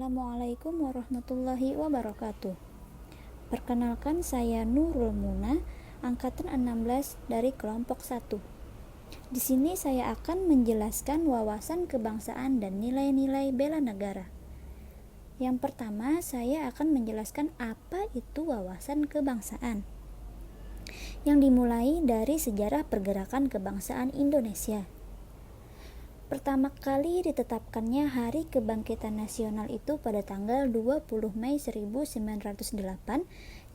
Assalamualaikum warahmatullahi wabarakatuh. Perkenalkan, saya Nurul Muna, angkatan 16 dari kelompok 1. Di sini saya akan menjelaskan wawasan kebangsaan dan nilai-nilai bela negara. Yang pertama, saya akan menjelaskan apa itu wawasan kebangsaan, yang dimulai dari sejarah pergerakan kebangsaan Indonesia. Pertama kali ditetapkannya Hari Kebangkitan Nasional itu pada tanggal 20 Mei 1908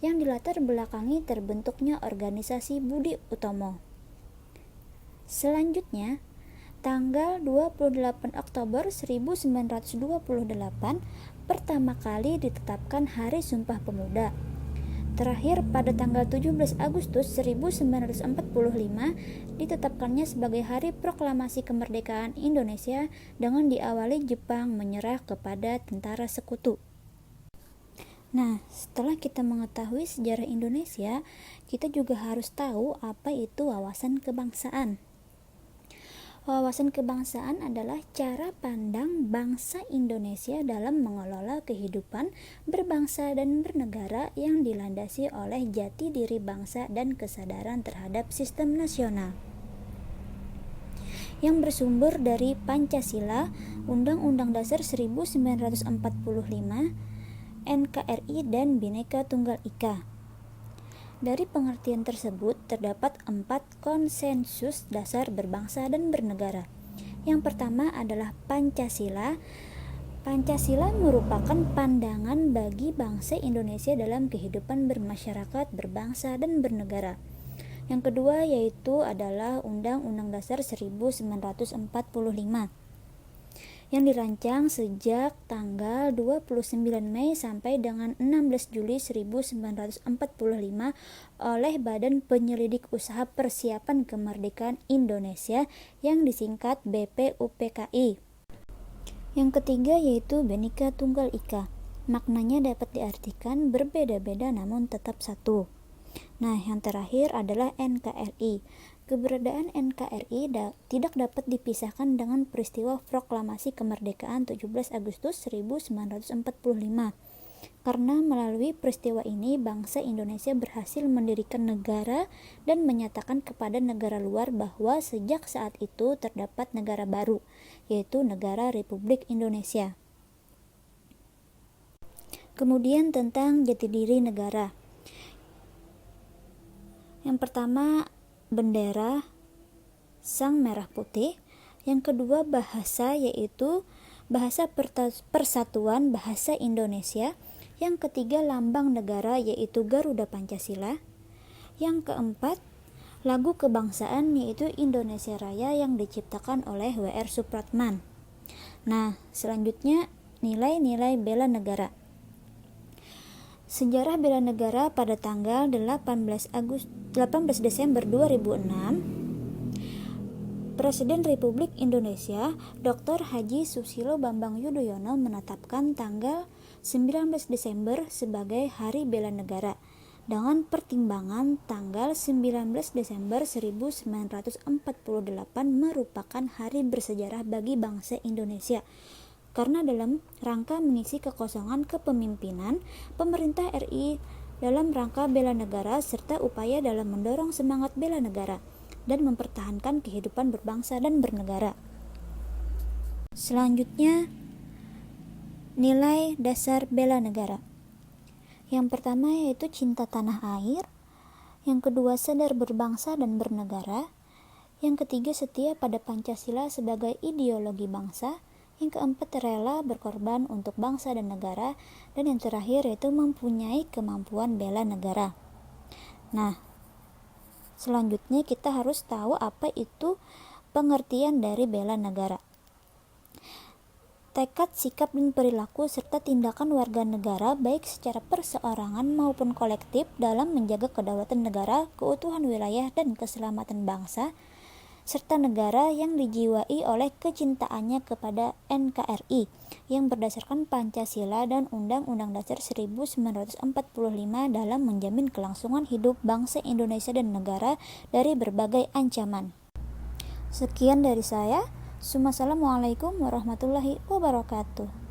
yang dilatar belakangi terbentuknya organisasi Budi Utomo. Selanjutnya, tanggal 28 Oktober 1928 pertama kali ditetapkan Hari Sumpah Pemuda. Terakhir pada tanggal 17 Agustus 1945 ditetapkannya sebagai Hari Proklamasi Kemerdekaan Indonesia dengan diawali Jepang menyerah kepada tentara sekutu. Nah, setelah kita mengetahui sejarah Indonesia, kita juga harus tahu apa itu wawasan kebangsaan. Wawasan kebangsaan adalah cara pandang bangsa Indonesia dalam mengelola kehidupan berbangsa dan bernegara yang dilandasi oleh jati diri bangsa dan kesadaran terhadap sistem nasional. Yang bersumber dari Pancasila, Undang-Undang Dasar 1945, NKRI, dan Bhinneka Tunggal Ika. Dari pengertian tersebut terdapat 4 konsensus dasar berbangsa dan bernegara. Yang pertama adalah Pancasila. Pancasila merupakan pandangan bagi bangsa Indonesia dalam kehidupan bermasyarakat, berbangsa, dan bernegara. Yang kedua yaitu adalah Undang-Undang Dasar 1945 yang dirancang sejak tanggal 29 Mei sampai dengan 16 Juli 1945 oleh Badan Penyelidik Usaha Persiapan Kemerdekaan Indonesia yang disingkat BPUPKI. Yang ketiga yaitu Bhinneka Tunggal Ika. Maknanya dapat diartikan berbeda-beda namun tetap satu. Nah, yang terakhir adalah NKRI. Keberadaan NKRI tidak dapat dipisahkan dengan peristiwa Proklamasi Kemerdekaan 17 Agustus 1945. Karena melalui peristiwa ini bangsa Indonesia berhasil mendirikan negara dan menyatakan kepada negara luar bahwa sejak saat itu terdapat negara baru, yaitu Negara Republik Indonesia. Kemudian tentang jati diri negara. Yang pertama, bendera sang merah putih. Yang kedua, bahasa, yaitu bahasa persatuan bahasa Indonesia. Yang ketiga, lambang negara, yaitu Garuda Pancasila. Yang keempat, lagu kebangsaan, yaitu Indonesia Raya yang diciptakan oleh W.R. Supratman. Nah, selanjutnya nilai-nilai bela negara. Sejarah bela negara pada tanggal 18 Desember 2006, Presiden Republik Indonesia Dr. Haji Susilo Bambang Yudhoyono menetapkan tanggal 19 Desember sebagai Hari Bela Negara dengan pertimbangan tanggal 19 Desember 1948 merupakan hari bersejarah bagi bangsa Indonesia. Karena dalam rangka mengisi kekosongan kepemimpinan pemerintah RI dalam rangka bela negara serta upaya dalam mendorong semangat bela negara dan mempertahankan kehidupan berbangsa dan bernegara. Selanjutnya, nilai dasar bela negara. Yang pertama yaitu cinta tanah air, yang kedua sadar berbangsa dan bernegara, yang ketiga setia pada Pancasila sebagai ideologi bangsa, yang keempat rela berkorban untuk bangsa dan negara, dan yang terakhir yaitu mempunyai kemampuan bela negara. Nah, selanjutnya kita harus tahu apa itu pengertian dari bela negara. Tekad, sikap, dan perilaku serta tindakan warga negara baik secara perseorangan maupun kolektif dalam menjaga kedaulatan negara, keutuhan wilayah, dan keselamatan bangsa serta negara yang dijiwai oleh kecintaannya kepada NKRI yang berdasarkan Pancasila dan Undang-Undang Dasar 1945 dalam menjamin kelangsungan hidup bangsa Indonesia dan negara dari berbagai ancaman. Sekian dari saya. Assalamualaikum warahmatullahi wabarakatuh.